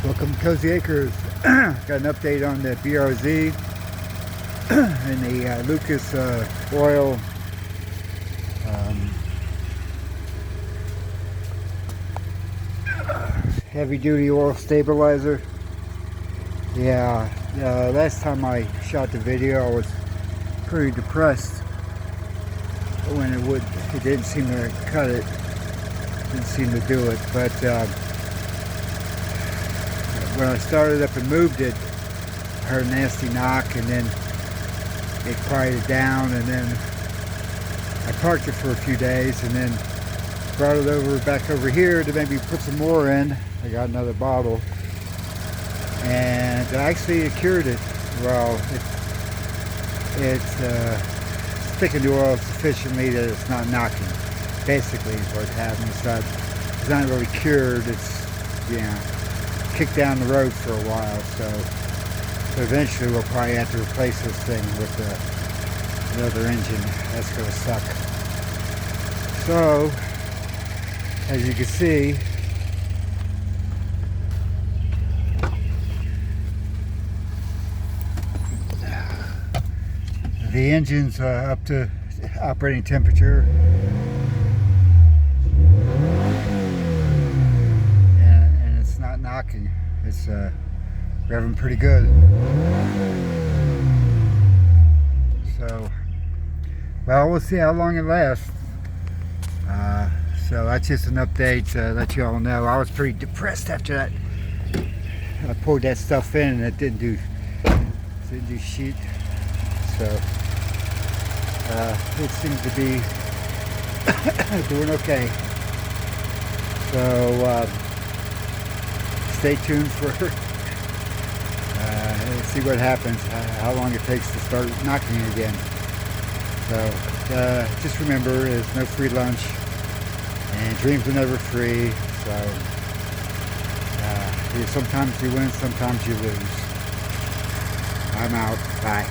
Welcome to Cozy Acres. Got an update on the BRZ and the Lucas Oil heavy duty oil stabilizer. Yeah, last time I shot the video I was pretty depressed when it didn't seem to cut it, didn't seem to do it, but when I started up and moved it, I heard a nasty knock, and then it quieted down, and then I parked it for a few days, and then brought it back over here to maybe put some more in. I got another bottle, and actually it cured it. Well, it's sticking to oil sufficiently that it's not knocking. Basically, is what happened. It's not really cured. It's, you know, kicked down the road for a while, so eventually we'll probably have to replace this thing with another engine. That's going to suck. So, as you can see, the engine's up to operating temperature. Knocking. It's revving pretty good. So, well, we'll see how long it lasts. So that's just an update to let you all know. I was pretty depressed after that. I poured that stuff in and it didn't do shit. So it seems to be doing okay. So stay tuned for see what happens, how long it takes to start knocking again. So just remember, there's no free lunch, and dreams are never free. So sometimes you win, sometimes you lose. I'm out. Bye.